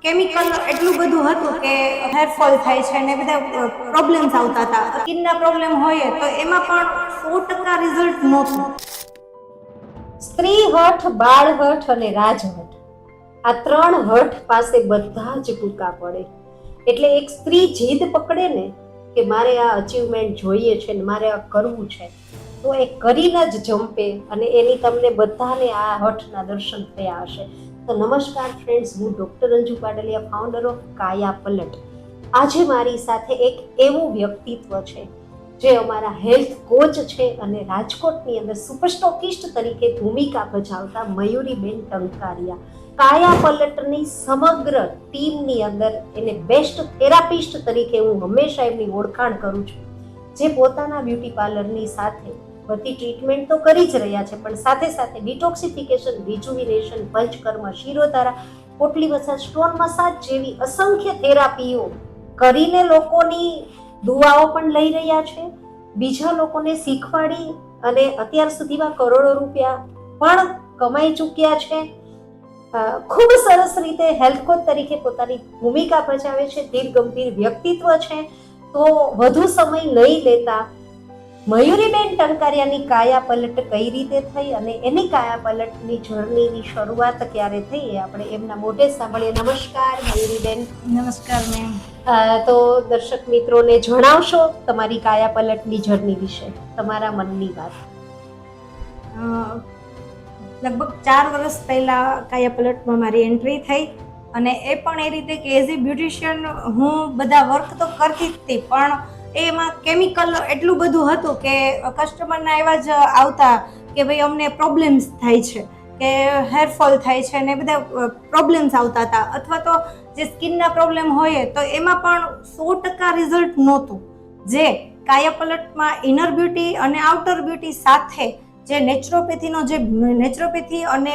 Chemical એટલું બધું હતું કે હેરફોલ થાય છે ને બધા પ્રોબ્લેમ્સ આવતા હતા. સ્કિનના પ્રોબ્લેમ હોય તો એમાં પણ 100% રિઝલ્ટ નહોતું. સ્ત્રી હઠ, બાળ હઠ અને રાજહઠ, આ ત્રણ હઠ પાસે બધા જ ટૂંકા પડે. એટલે એક સ્ત્રી જીદ પકડે ને કે મારે આ અચીવમેન્ટ જોઈએ છે ને મારે આ કરવું છે, તો એ કરીને જ જંપે અને એની તમને બધાને આ હઠના દર્શન થયા હશે. તો નમસ્કાર ફ્રેન્ડ્સ, હું doctor Anju Padaliya, founder of કાયા પલટ. આજે મારી સાથે એક એવું વ્યક્તિત્વ છે જે અમારા હેલ્થ કોચ છે અને રાજકોટની અંદર સુપર સ્ટોકિસ્ટ તરીકે ભૂમિકા ભજવતા મયુરીબેન ટંકારિયા. કાયા પલટની સમગ્ર ટીમની અંદર એને બેસ્ટ થેરાપિસ્ટ તરીકે હું હંમેશા એમની ઓળખાણ કરું છું, જે પોતાના બ્યુટી પાર્લરની સાથે બધી ટ્રીટમેન્ટ તો કરી જ રહ્યા છે, પણ સાથે સાથે ડિટોક્સિફિકેશન, રિજુવિનેશન, પંચકર્મ, શિરોધારા, પોટલી મસાજ, સ્ટોન મસાજ જેવી અસંખ્ય થેરાપીઓ કરીને લોકોની દુઆઓ પણ લઈ રહ્યા છે, બીજા લોકોને શીખવાડી અને અત્યાર સુધીમાં કરોડો રૂપિયા પણ કમાઈ ચૂક્યા છે. ખૂબ સરસ રીતે હેલ્થ કોચ તરીકે પોતાની ભૂમિકા ભજાવે છે. ધીર ગંભીર વ્યક્તિત્વ છે. તો વધુ સમય નહીં લેતા મયુરીબેન ટંકારિયાની કાયા પલટ કઈ રીતે થઈ અને એની કાયા પલટની જર્નીની શરૂઆત ક્યારે થઈ એ આપણે એમના મોઢે સાંભળીએ. નમસ્કાર મયુરીબેન. નમસ્કાર મેમ. તો દર્શક મિત્રોને જણાવશો તમારી કાયા પલટની જર્ની વિશે, તમારા મનની વાત. લગભગ 4 વર્ષ પહેલાં કાયા પલટમાં મારી એન્ટ્રી થઈ અને એ પણ એ રીતે કે એઝ એ બ્યુટિશિયન હું બધા વર્ક તો કરતી જ હતી, પણ એમાં કેમિકલ એટલું બધું હતું કે કસ્ટમરના એવા જ આવતા કે ભાઈ અમને પ્રોબ્લેમ્સ થાય છે, કે હેરફોલ થાય છે ને બધા પ્રોબ્લેમ્સ આવતા હતા, અથવા તો જે સ્કિનના પ્રોબ્લેમ હોય તો એમાં પણ 100% રિઝલ્ટ નહોતું. જે કાયા પલટમાં ઇનર બ્યુટી અને આઉટર બ્યુટી સાથે જે નેચરોપેથી અને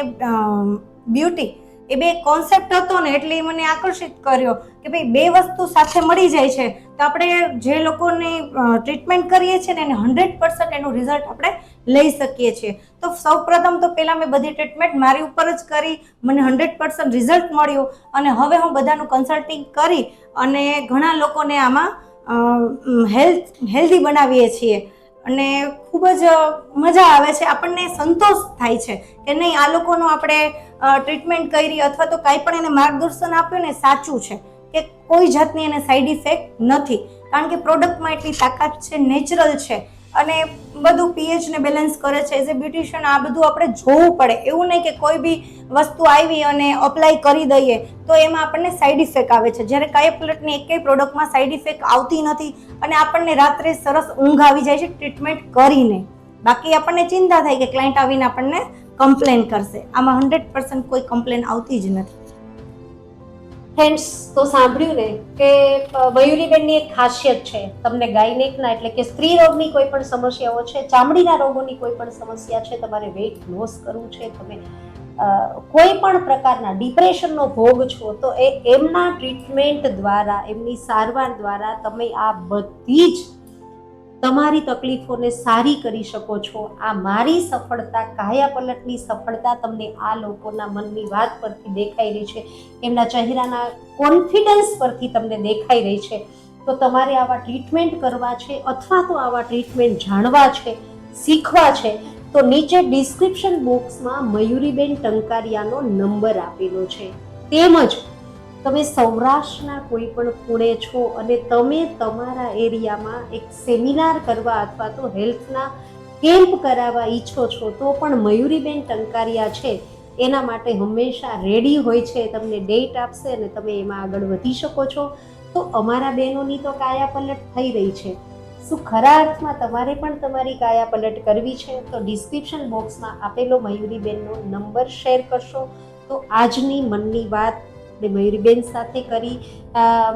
બ્યુટી એ બે કોન્સેપ્ટ હતો ને, એટલે એ મને આકર્ષિત કર્યો કે ભાઈ બે વસ્તુ સાથે મળી જાય છે તો આપણે જે લોકોની ટ્રીટમેન્ટ કરીએ છીએ ને એને 100% એનું રિઝલ્ટ આપણે લઈ શકીએ છીએ. તો સૌપ્રથમ તો પહેલાં મેં બધી ટ્રીટમેન્ટ મારી ઉપર જ કરી, મને 100% રિઝલ્ટ મળ્યું અને હવે હું બધાનું કન્સલ્ટિંગ કરી અને ઘણા લોકોને આમાં હેલ્ધી બનાવીએ છીએ અને ખૂબ જ મજા આવે છે. આપણને સંતોષ થાય છે કે નહીં, આ લોકોનું આપણે ટ્રીટમેન્ટ કરી અથવા તો કાંઈ પણ એને માર્ગદર્શન આપ્યું ને સાચું છે, કે કોઈ જાતની એને સાઈડ ઇફેક્ટ નથી, કારણ કે પ્રોડક્ટમાં એટલી તાકાત છે, નેચરલ છે અને બધું પીએચ ને બેલેન્સ કરે છે. એઝ એ બ્યુટિશિયન આ બધું આપણે જોવું પડે. એવું નહીં કે કોઈ બી વસ્તુ આવી અને અપ્લાય કરી દઈએ તો એમાં આપણને સાઈડ ઇફેક્ટ આવે છે, જ્યારે કાયા પલટની એકેય પ્રોડક્ટમાં સાઈડ ઇફેક્ટ આવતી નથી અને આપણને રાત્રે સરસ ઊંઘ આવી જાય છે ટ્રીટમેન્ટ કરીને. બાકી આપણને ચિંતા થાય કે ક્લાયન્ટ આવીને આપણને કમ્પ્લેન કરશે. આમાં 100% કોઈ કમ્પ્લેન આવતી જ નથી. ફ્રેન્ડ્સ, તો સાંભળ્યું ને કે મયુરીબેનની એક ખાસિયત છે, તમને ગાયનેકના એટલે કે સ્ત્રી રોગની કોઈ પણ સમસ્યાઓ છે, ચામડીના રોગોની કોઈ પણ સમસ્યા છે, તમારે વેઇટ લોસ કરવું છે, તમે કોઈ પણ પ્રકારના ડિપ્રેશનનો ભોગ છો, તો એમના ટ્રીટમેન્ટ દ્વારા, એમની સારવાર દ્વારા તમે આ બધી જ તમારી તકલીફોને સારી કરી શકો છો. આ મારી સફળતા, કાયા પલટની સફળતા તમને આ લોકોના મનની વાત પરથી દેખાઈ રહી છે, એમના ચહેરાના કોન્ફિડન્સ પરથી તમને દેખાઈ રહી છે. તો તમારે આવા ટ્રીટમેન્ટ કરવા છે અથવા તો આવા ટ્રીટમેન્ટ જાણવા છે, શીખવા છે, તો નીચે ડિસ્ક્રિપ્શન બોક્સમાં મયુરીબેન ટંકારિયાનો નંબર આપેલો છે. તેમજ તમે સૌરાષ્ટ્રના કોઈ પણ ખૂણે છો અને તમે તમારા એરિયામાં એક સેમિનાર કરવા અથવા તો હેલ્થના કેમ્પ કરાવવા ઈચ્છો છો, તો પણ મયુરીબેન ટંકારિયા છે એના માટે હંમેશા રેડી હોય છે. તમને ડેટ આપશે અને તમે એમાં આગળ વધી શકો છો. તો અમારા બહેનોની તો કાયા પલટ થઈ રહી છે. શું ખરા અર્થમાં તમારે પણ તમારી કાયા પલટ કરવી છે તો ડિસ્ક્રિપ્શન બોક્સમાં આપેલો મયુરીબેનનો નંબર શેર કરશો તો આજની મનની વાત મયુરીબેન સાથે કરી.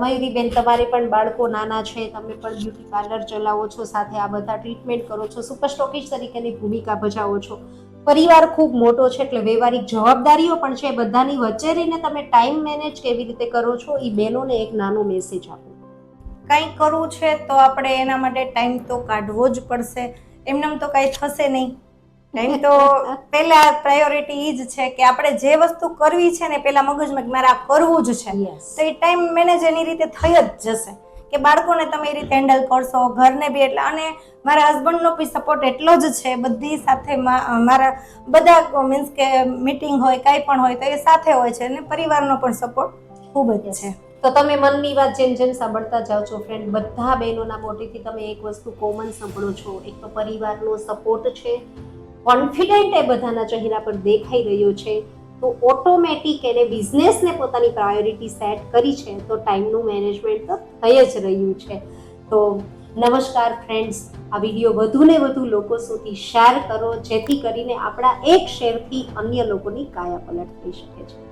મયુરીબેન, તમારે પણ બાળકો નાના છે, તમે પણ બ્યુટી પાર્લર ચલાવો છો, સાથે આ બધા ટ્રીટમેન્ટ કરો છો, સુપર સ્ટોકિસ્ટ તરીકેની ભૂમિકા ભજાવો છો. પરિવાર ખૂબ મોટો છે એટલે વ્યવહારિક જવાબદારીઓ પણ છે. બધાની વચ્ચે રહીને તમે ટાઈમ મેનેજ કેવી રીતે કરો છો, એ બહેનોને એક નાનો મેસેજ આપો. કંઈ કરવું છે તો આપણે એના માટે ટાઈમ તો કાઢવો જ પડશે, એમનેમ તો કાંઈ થશે નહીં. ટાઈમ તો પહેલા પ્રાયોરિટી ઈ જ છે કે આપણે જે વસ્તુ કરવી છે ને પહેલા મગજમાં કે મારે આ કરવું જ છે, Yes. તો એ ટાઈમ મેનેજ એની રીતે થઈ જ જશે કે બાળકોને તમે એ રીતે હેન્ડલ કરશો, ઘરને બી એટલે, અને મારા હસબન્ડનો બી સપોર્ટ એટલો જ છે. બધી સાથે મારા બધા મીન્સ કે મીટિંગ હોય કાંઈ પણ હોય તો એ સાથે હોય છે, અને પરિવારનો પણ સપોર્ટ ખૂબ જ છે. તો તમે મનની વાત જેમ જેમ સાંભળતા જાઓ છો ફ્રેન્ડ, બધા બહેનોના મોઢેથી તમે એક વસ્તુ કોમન સાંભળો છો, એક તો પરિવારનો સપોર્ટ છે, કોન્ફિડન્ટ એ બધાના ચહેરા પર દેખાઈ રહ્યો છે. તો ઓટોમેટિક એને બિઝનેસને પોતાની પ્રાયોરિટી સેટ કરી છે, તો ટાઈમનું મેનેજમેન્ટ તો થઈ જ રહ્યું છે. તો નમસ્કાર ફ્રેન્ડ્સ, આ વિડીયો વધુ ને વધુ લોકો સુધી શેર કરો, જેથી કરીને આપણા એક શેરથી અન્ય લોકોની કાયાપલટ થઈ શકે છે.